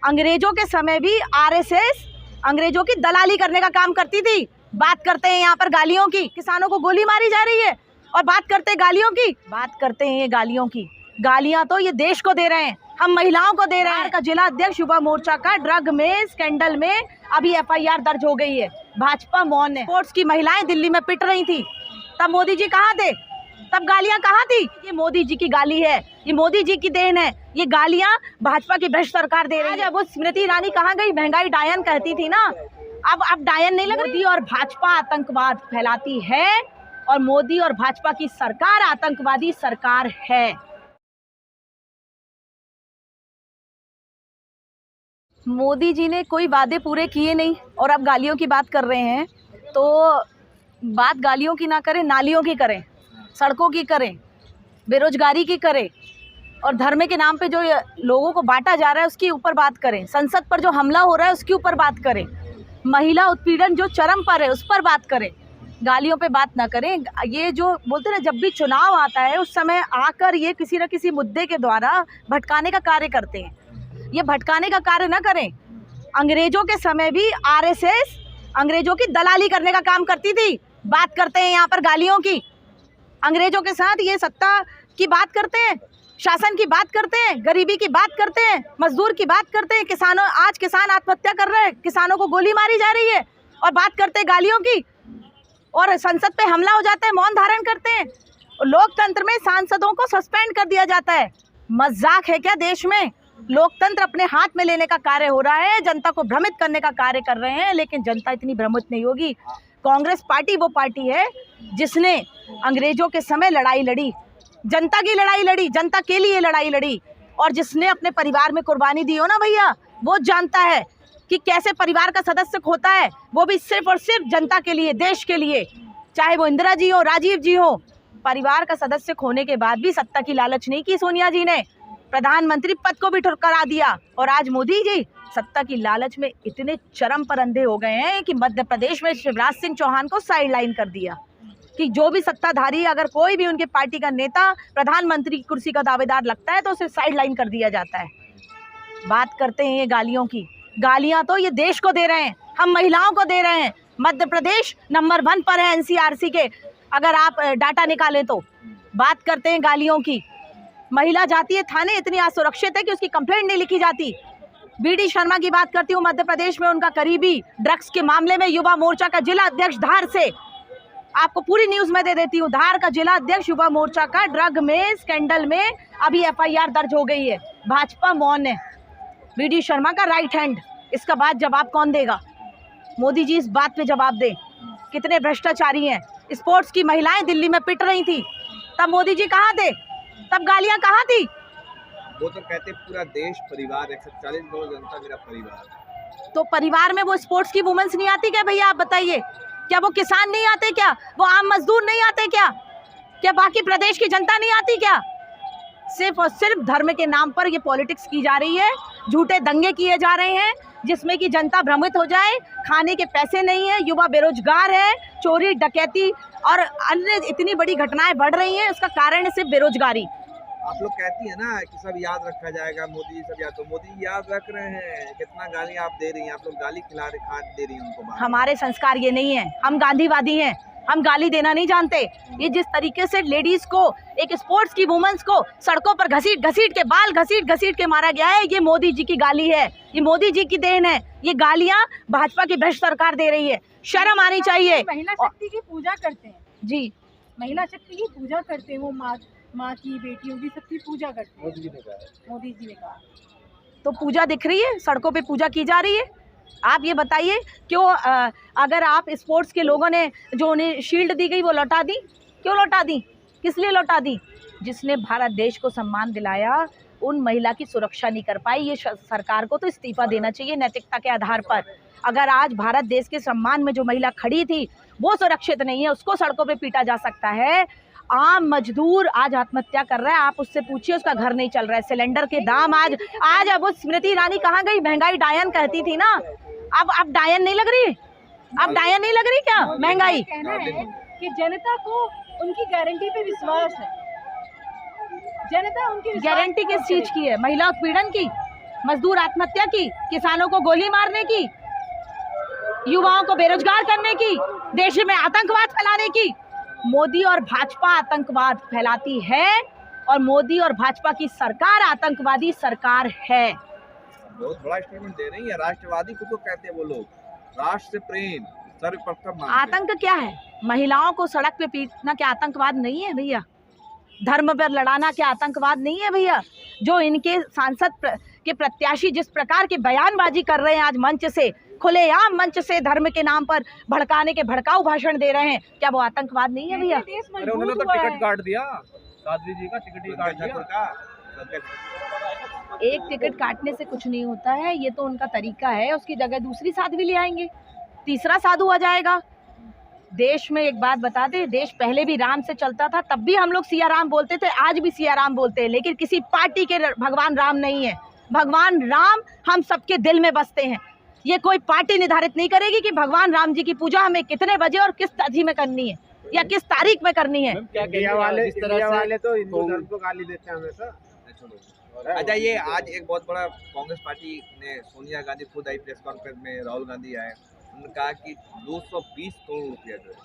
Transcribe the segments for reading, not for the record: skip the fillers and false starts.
अंग्रेजों के समय भी आरएसएस अंग्रेजों की दलाली करने का काम करती थी। बात करते हैं यहाँ पर गालियों की, किसानों को गोली मारी जा रही है और बात करते हैं गालियों की, बात करते हैं ये गालियों की। गालियां तो ये देश को दे रहे हैं, हम महिलाओं को दे रहे हैं। का जिला अध्यक्ष युवा मोर्चा का ड्रग में स्कैंडल में अभी एफआईआर दर्ज हो गई है। भाजपा मौन है। स्पोर्ट्स की महिलाएं दिल्ली में पिट रही थी, तब मोदी जी कहाँ थे? तब गालियां कहाँ थी? ये मोदी जी की गाली है, ये मोदी जी की देन है। ये गालियां भाजपा की भ्रष्ट सरकार दे रही है। वो स्मृति ईरानी कहाँ गई? महंगाई डायन कहती थी ना, अब डायन नहीं लग रही। और भाजपा आतंकवाद फैलाती है और मोदी और भाजपा की सरकार आतंकवादी सरकार है। मोदी जी ने कोई वादे पूरे किए नहीं और अब गालियों की बात कर रहे हैं। तो बात गालियों की ना करें, नालियों की करें, सड़कों की करें, बेरोजगारी की करें और धर्म के नाम पे जो लोगों को बांटा जा रहा है उसके ऊपर बात करें। संसद पर जो हमला हो रहा है उसके ऊपर बात करें। महिला उत्पीड़न जो चरम पर है उस पर बात करें, गालियों पे बात ना करें। ये जो बोलते हैं ना, जब भी चुनाव आता है उस समय आकर ये किसी न किसी मुद्दे के द्वारा भटकाने का कार्य करते हैं। ये भटकाने का कार्य ना करें। अंग्रेजों के समय भी आरएसएस अंग्रेजों की दलाली करने का काम करती थी। बात करते हैं यहाँ पर गालियों की। अंग्रेजों के साथ ये सत्ता की बात करते हैं, शासन की बात करते हैं, गरीबी की बात करते हैं, मजदूर की बात करते हैं। किसानों, आज किसान आत्महत्या कर रहे हैं, किसानों को गोली मारी जा रही है और बात करते हैं गालियों की। और संसद पे हमला हो जाता है, मौन धारण करते हैं। लोकतंत्र में सांसदों को सस्पेंड कर दिया जाता है। मजाक है क्या देश में? लोकतंत्र अपने हाथ में लेने का कार्य हो रहा है, जनता को भ्रमित करने का कार्य कर रहे हैं, लेकिन जनता इतनी भ्रमित नहीं होगी। कांग्रेस पार्टी वो पार्टी है जिसने अंग्रेजों के समय लड़ाई लड़ी, जनता की लड़ाई लड़ी, जनता के लिए लड़ाई लड़ी, और जिसने अपने परिवार में कुर्बानी दी हो ना भैया, वो जानता है कि कैसे परिवार का सदस्य खोता है, वो भी सिर्फ और सिर्फ जनता के लिए, देश के लिए। चाहे वो इंदिरा जी हो, राजीव जी हो, परिवार का सदस्य खोने के बाद भी सत्ता की लालच नहीं की सोनिया जी ने। प्रधानमंत्री पद को भी ठुकरा दिया और आज मोदी जी सत्ता की लालच में इतने चरम पर अंधे हो गए हैं कि मध्य प्रदेश में शिवराज सिंह चौहान को साइडलाइन कर दिया कि जो भी सत्ताधारी, अगर कोई भी उनके पार्टी का नेता प्रधानमंत्री की कुर्सी का दावेदार लगता है तो उसे साइडलाइन कर दिया जाता है। बात करते हैं ये गालियों की। गालियां तो ये देश को दे रहे हैं, हम महिलाओं को दे रहे हैं। मध्य प्रदेश नंबर 1 पर है एनसीआरसी के, अगर आप डाटा निकालें तो। बात करते हैं गालियों की। महिला जाती है थाने, इतनी असुरक्षित है कि उसकी कंप्लेंट नहीं लिखी जाती। बीडी शर्मा की बात करती हूँ, मध्य प्रदेश में उनका करीबी ड्रग्स के मामले में युवा मोर्चा का जिला अध्यक्ष धार से, आपको पूरी न्यूज में दे देती हूँ। धार का जिला अध्यक्ष युवा मोर्चा का ड्रग में स्कैंडल में अभी एफआईआर दर्ज हो गई है। भाजपा मौन है, बीडी शर्मा का राइट हैंड। इसका बाद जवाब कौन देगा? मोदी जी इस बात पे जवाब दें, कितने भ्रष्टाचारी हैं। स्पोर्ट्स की महिलाएं दिल्ली में पिट रही थी, तब मोदी जी कहाँ थे? तब गालियां कहाँ थी? वो तो कहते पूरा देश परिवार, 140 करोड़ जनता मेरा परिवार। तो परिवार में वो स्पोर्ट्स की वुमेन्स नहीं आती क्या भैया? आप बताइए, क्या वो किसान नहीं आते क्या? वो आम मजदूर नहीं आते क्या? क्या बाकी प्रदेश की जनता नहीं आती क्या? सिर्फ और सिर्फ धर्म के नाम पर ये पॉलिटिक्स की जा रही है, झूठे दंगे किए जा रहे हैं जिसमें कि जनता भ्रमित हो जाए। खाने के पैसे नहीं है, युवा बेरोजगार है, चोरी डकैती और अन्य इतनी बड़ी घटनाएं बढ़ रही हैं। उसका कारण है सिर्फ बेरोजगारी। आप लोग कहती है ना कि सब याद रखा जाएगा, मोदी जी सब याद, तो मोदी जी याद रख रहे हैं। कितना गाली आप दे रही हैं, आप लोग गाली खिला रहे, खा दे रही हैं उनको। हमारे संस्कार ये नहीं है, हम गांधीवादी हैं, हम गाली देना नहीं जानते। ये जिस तरीके से लेडीज को, एक स्पोर्ट्स की वुमेन्स को सड़कों पर घसीट घसीट के, बाल घसीट घसीट के मारा गया है, ये मोदी जी की गाली है, ये मोदी जी की देन है। ये गालियां भाजपा की भ्रष्ट सरकार दे रही है, शर्म आनी चाहिए। महिला शक्ति की पूजा करते हैं जी, महिला शक्ति की पूजा करते हैं, वो माँ की, बेटियों की, सबकी पूजा करते हैं। मोदी जी ने कहा तो पूजा दिख रही है, सड़कों पे पूजा की जा रही है। आप ये बताइए क्यों अगर आप स्पोर्ट्स के लोगों ने जो उन्हें शील्ड दी गई वो लौटा दी, क्यों लौटा दी? किस लिए लौटा दी? जिसने भारत देश को सम्मान दिलाया उन महिला की सुरक्षा नहीं कर पाई। ये सरकार को तो इस्तीफा देना चाहिए नैतिकता के आधार पर। अगर आज भारत देश के सम्मान में जो महिला खड़ी थी वो सुरक्षित नहीं है, उसको सड़कों पे पीटा जा सकता है। आम मजदूर आज आत्महत्या कर रहा है, आप उससे पूछिए, उसका घर नहीं चल रहा है। सिलेंडर के दाम आज वो स्मृति ईरानी कहाँ गई? महंगाई डायन कहती थी ना, अब डायन नहीं लग रही? अब डायन नहीं लग रही क्या महंगाई? कहना है कि जनता को उनकी गारंटी पे विश्वास है। जनता उनकी गारंटी किस चीज की है? महिला उत्पीड़न की? मजदूर आत्महत्या की, किसानों को गोली मारने की, युवाओं को बेरोजगार करने की, देश में आतंकवाद फैलाने की। मोदी और भाजपा आतंकवाद फैलाती है और मोदी और भाजपा की सरकार आतंकवादी सरकार है। बहुत बड़ा स्टेटमेंट दे रही है। राष्ट्रवादी को तो कहते हैं वो लोग, राष्ट्र से प्रेम सर्वप्रथम मानते हैं। आतंक क्या है? महिलाओं को सड़क पे पीटना क्या आतंकवाद नहीं है भैया? धर्म पर लड़ाना क्या आतंकवाद नहीं है भैया? जो इनके सांसद के प्रत्याशी जिस प्रकार की बयानबाजी कर रहे हैं आज मंच से, खुलेआम मंच से धर्म के नाम पर भड़काने के भड़काऊ भाषण दे रहे हैं, क्या वो आतंकवाद नहीं है भैया? अरे उन्होंने तो टिकट काट दिया, साध्वी जी का टिकट ही काट दिया। एक टिकट काटने से कुछ नहीं होता है, ये तो उनका तरीका है। उसकी जगह दूसरी साध्वी ले आएंगे, तीसरा साधु आ जाएगा। देश में एक बात बता दें, देश पहले भी राम से चलता था, तब भी हम लोग सिया राम बोलते थे, आज भी सिया राम बोलते हैं, लेकिन किसी पार्टी के भगवान राम नहीं है। भगवान राम हम सबके दिल में बसते हैं। ये कोई पार्टी निर्धारित नहीं करेगी कि भगवान राम जी की पूजा हमें कितने बजे और किस तिथि में करनी है या किस तारीख में करनी है। इंडिया वाले तो हिंदू धर्म को गाली देते हैं हमेशा। अच्छा, ये आज एक बहुत बड़ा कांग्रेस पार्टी ने, सोनिया गांधी खुद आई प्रेस कॉन्फ्रेंस में, राहुल गांधी आए, उन्होंने कहा कि 220 करोड़ रुपया जो है,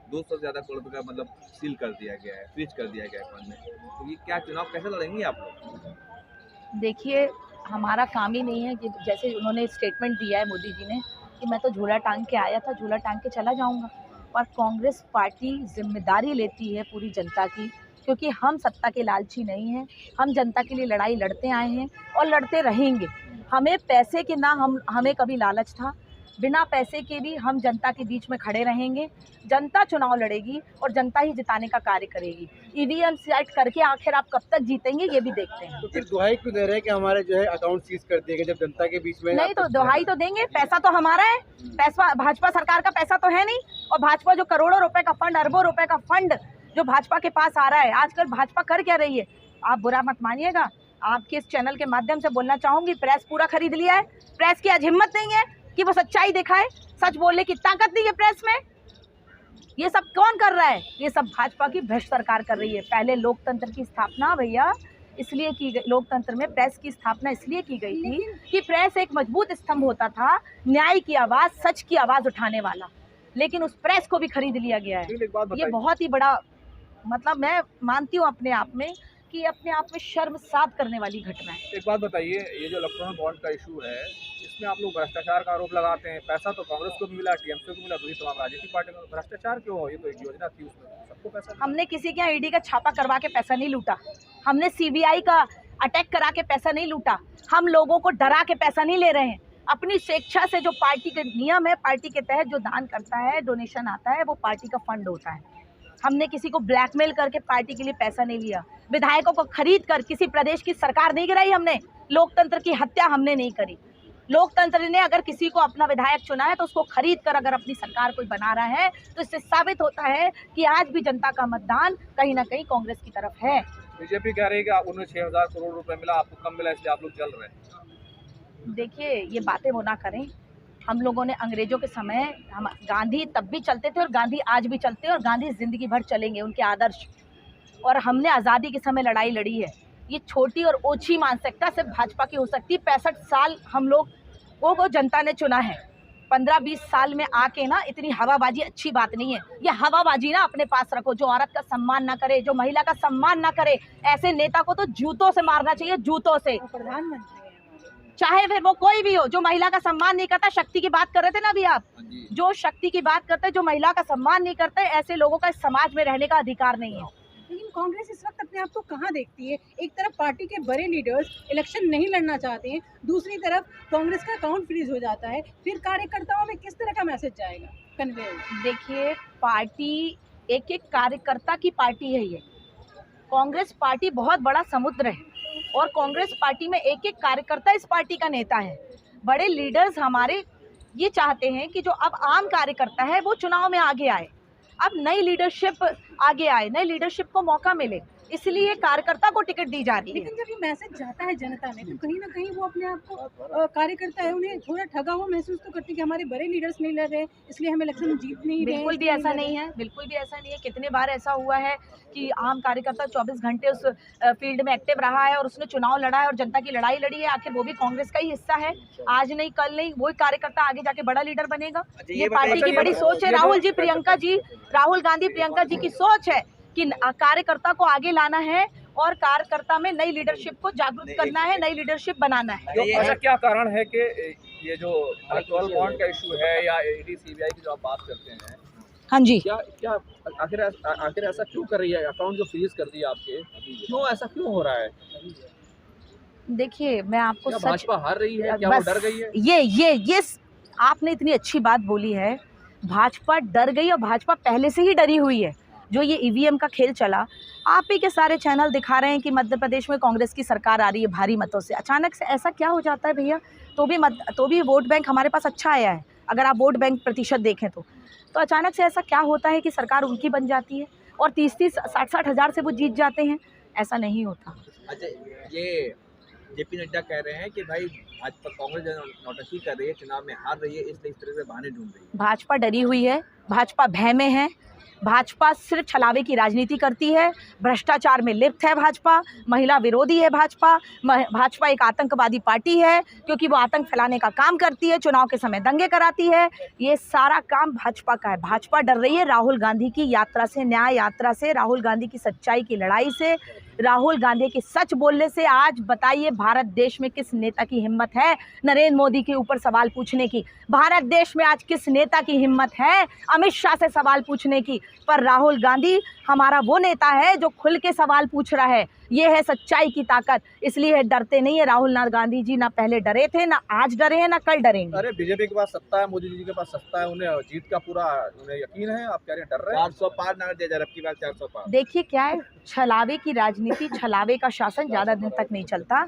200 से ज़्यादा करोड़ रुपया मतलब सील कर दिया गया है, फ्रीज कर दिया गया है फंड में। तो ये क्या चुनाव कैसे लड़ेंगे आप लोग? देखिए, हमारा काम ही नहीं है कि जैसे उन्होंने स्टेटमेंट दिया है मोदी जी ने कि मैं तो झूला टांग के आया था, झूला टांग के चला जाऊंगा। और कांग्रेस पार्टी जिम्मेदारी लेती है पूरी जनता की, क्योंकि हम सत्ता के लालची नहीं हैं। हम जनता के लिए लड़ाई लड़ते आए हैं और लड़ते रहेंगे। हमें पैसे के ना हमें कभी लालच था, बिना पैसे के भी हम जनता के बीच में खड़े रहेंगे। जनता चुनाव लड़ेगी और जनता ही जिताने का कार्य करेगी। ईवीएम सेट करके आखिर आप कब तक जीतेंगे ये भी देखते हैं। तो फिर दुहाई क्यों दे रहे हैं कि हमारे जो है अकाउंट सीज कर दिए गए, जब जनता के बीच में? नहीं तो दुहाई तो देंगे, पैसा तो हमारा है, पैसा भाजपा सरकार का पैसा तो है नहीं। और भाजपा जो करोड़ों रुपए का फंड, अरबों रुपए का फंड जो भाजपा के पास आ रहा है, आजकल भाजपा कर क्या रही है? आप बुरा मत मानिएगा, आपके इस चैनल के माध्यम से बोलना चाहूंगी, प्रेस पूरा खरीद लिया है। प्रेस की आज हिम्मत नहीं है कि वो सच्चाई दिखाए, सच बोलने की ताकत नहीं है प्रेस में। ये सब कौन कर रहा है? ये सब भाजपा की भ्रष्ट सरकार कर रही है। पहले लोकतंत्र की स्थापना भैया इसलिए की गई, लोकतंत्र में प्रेस की स्थापना इसलिए की गई थी कि प्रेस एक मजबूत स्तंभ होता था, न्याय की आवाज़, सच की आवाज़ उठाने वाला। लेकिन उस प्रेस को भी खरीद लिया गया है। ये बहुत ही बड़ा, मतलब मैं मानती हूँ अपने आप में कि अपने आप में शर्मसार करने वाली घटना है। एक बात बताइए, ये जो इलेक्ट्रॉनिक बॉन्ड का इशू है, इसमें आप लोग भ्रष्टाचार का आरोप लगाते हैं। पैसा तो कांग्रेस को भी मिला, टीएमसी को मिला, दूसरी तमाम राजनीतिक पार्टी में भ्रष्टाचार क्यों हो? ये तो एक योजना थी, उसमें सबको पैसा। हमने किसी के यहाँ ईडी का छापा करवा के पैसा नहीं लूटा, हमने सीबीआई का अटैक करा के पैसा नहीं लूटा, हम लोगों को डरा के पैसा नहीं ले रहे हैं। अपनी स्वेच्छा से जो पार्टी के नियम है, पार्टी के तहत जो दान करता है, डोनेशन आता है, वो पार्टी का फंड होता है। हमने किसी को ब्लैकमेल करके पार्टी के लिए पैसा नहीं लिया, विधायकों को खरीद कर किसी प्रदेश की सरकार नहीं गिराई हमने, लोकतंत्र की हत्या हमने नहीं करी। लोकतंत्र ने अगर किसी को अपना विधायक चुना है तो उसको खरीद कर अगर अपनी सरकार कोई बना रहा है तो इससे साबित होता है कि आज भी जनता का मतदान कहीं ना कहीं कांग्रेस की तरफ है। बीजेपी कह रही है कि उन्हें 6000 करोड़ रुपए मिला, आपको कम मिला, इसलिए आप लोग चल रहे हैं। देखिए, ये बातें वो ना करें। हम लोगों ने अंग्रेजों के समय, हम गांधी तब भी चलते थे और गांधी आज भी चलते हैं और गांधी जिंदगी भर चलेंगे, उनके आदर्श। और हमने आज़ादी के समय लड़ाई लड़ी है। ये छोटी और ओछी मानसिकता सिर्फ भाजपा की हो सकती है। 65 साल हम लोग को जनता ने चुना है। 15-20 साल में आके ना इतनी हवाबाजी अच्छी बात नहीं है। ये हवाबाजी ना अपने पास रखो। जो औरत का सम्मान ना करे, जो महिला का सम्मान ना करे, ऐसे नेता को तो जूतों से मारना चाहिए, जूतों से। प्रधानमंत्री चाहे फिर वो कोई भी हो, जो महिला का सम्मान नहीं करता। शक्ति की बात कर रहे थे ना अभी आप, जो शक्ति की बात करते, जो महिला का सम्मान नहीं करते, ऐसे लोगों का इस समाज में रहने का अधिकार नहीं है। लेकिन कांग्रेस इस वक्त अपने आप को कहाँ देखती है? एक तरफ पार्टी के बड़े लीडर्स इलेक्शन नहीं लड़ना चाहते हैं, दूसरी तरफ कांग्रेस का अकाउंट फ्रीज हो जाता है, फिर कार्यकर्ताओं में किस तरह का मैसेज जाएगा कन्वे? देखिए, पार्टी एक एक कार्यकर्ता की पार्टी है। ये कांग्रेस पार्टी बहुत बड़ा समुद्र है और कांग्रेस पार्टी में एक एक कार्यकर्ता इस पार्टी का नेता है। बड़े लीडर्स हमारे ये चाहते हैं कि जो अब आम कार्यकर्ता है वो चुनाव में आगे आए, अब नई लीडरशिप आगे आए, नई लीडरशिप को मौका मिले। इसलिए कार्यकर्ता को टिकट दी जा रही है। लेकिन जब ये मैसेज जाता है जनता में तो कहीं ना कहीं वो अपने आप को कार्यकर्ता है उन्हें थोड़ा ठगा हुआ महसूस तो करते हैं कि हमारे बड़े लीडर्स नहीं लड़ रहे, इसलिए हम इलेक्शन जीत नहीं रहे। बिल्कुल भी ऐसा नहीं है, बिल्कुल भी ऐसा नहीं है। कितने बार ऐसा हुआ है कि आम कार्यकर्ता 24 घंटे उस फील्ड में एक्टिव रहा है और उसने चुनाव लड़ा है और जनता की लड़ाई लड़ी है, आखिर वो भी कांग्रेस का ही हिस्सा है। आज नहीं कल नहीं वही कार्यकर्ता आगे जाके बड़ा लीडर बनेगा। ये पार्टी की बड़ी सोच है। राहुल जी, प्रियंका जी, राहुल गांधी प्रियंका जी की सोच है कि कार्यकर्ता को आगे लाना है और कार्यकर्ता में नई लीडरशिप को जागरूक करना है, नई लीडरशिप बनाना है। तो ऐसा क्या कारण है कि ये जो इलेक्टोरल बॉन्ड का इशू है या ईडी सीबीआई की जो आप बात करते हैं, हाँ जी, क्या क्या आखिर ऐसा क्यों कर रही है? अकाउंट जो फ्रीज कर दिया आपके, क्यों ऐसा क्यों हो रहा है? देखिए मैं आपको क्या सच भाजपा हार रही है? क्या वो बस डर गई है? ये आपने इतनी अच्छी बात बोली है। भाजपा डर गई और भाजपा पहले से ही डरी हुई है। जो ये ईवीएम का खेल चला, आप ही के सारे चैनल दिखा रहे हैं कि मध्य प्रदेश में कांग्रेस की सरकार आ रही है भारी मतों से। अचानक से ऐसा क्या हो जाता है भैया? तो भी वोट बैंक हमारे पास अच्छा आया है, अगर आप वोट बैंक प्रतिशत देखें तो अचानक से ऐसा क्या होता है कि सरकार उनकी बन जाती है और 30-30, 60-60 हज़ार से वो जीत जाते हैं? ऐसा नहीं होता। अच्छा, ये जेपी नड्डा कह रहे हैं कि भाई भाजपा कांग्रेस जो नौटंकी कर रही है, चुनाव में हार रही है, इसलिए इस तरह से बहाने ढूंढ रही है। भाजपा डरी हुई है, भाजपा भय में है, भाजपा सिर्फ छलावे की राजनीति करती है, भ्रष्टाचार में लिप्त है भाजपा, महिला विरोधी है भाजपा एक आतंकवादी पार्टी है क्योंकि वो आतंक फैलाने का काम करती है, चुनाव के समय दंगे कराती है। ये सारा काम भाजपा का है। भाजपा डर रही है राहुल गांधी की यात्रा से, न्याय यात्रा से, राहुल गांधी की सच्चाई की लड़ाई से, राहुल गांधी के सच बोलने से। आज बताइए भारत देश में किस नेता की हिम्मत है नरेंद्र मोदी के ऊपर सवाल पूछने की? भारत देश में आज किस नेता की हिम्मत है अमित शाह से सवाल पूछने की? पर राहुल गांधी हमारा वो नेता है जो खुल के सवाल पूछ रहा है। ये है सच्चाई की ताकत, इसलिए डरते नहीं है राहुल गांधी जी। ना पहले डरे थे, ना आज डरे हैं, ना कल डरेंगे। अरे बीजेपी के पास सत्ता है, मोदी जी के पास सत्ता है, उन्हें जीत का पूरा उन्हें यकीन है। आप कह रहे हैं डर रहे हैं? 400 पार ना दे जा, अब की बार 400 पार। देखिए क्या है, छलावे की राजनीति, छलावे का शासन ज़्यादा दिन तक नहीं चलता।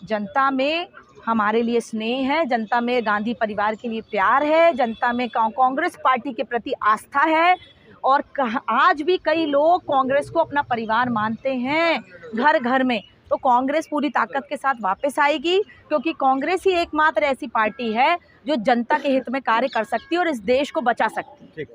जनता में हमारे लिए स्नेह है, जनता में गांधी परिवार के लिए प्यार है, जनता में कांग्रेस पार्टी के प्रति आस्था है और आज भी कई लोग कांग्रेस को अपना परिवार मानते हैं घर घर में। तो कांग्रेस पूरी ताकत के साथ वापस आएगी क्योंकि कांग्रेस ही एकमात्र ऐसी पार्टी है जो जनता के हित में कार्य कर सकती है और इस देश को बचा सकती है।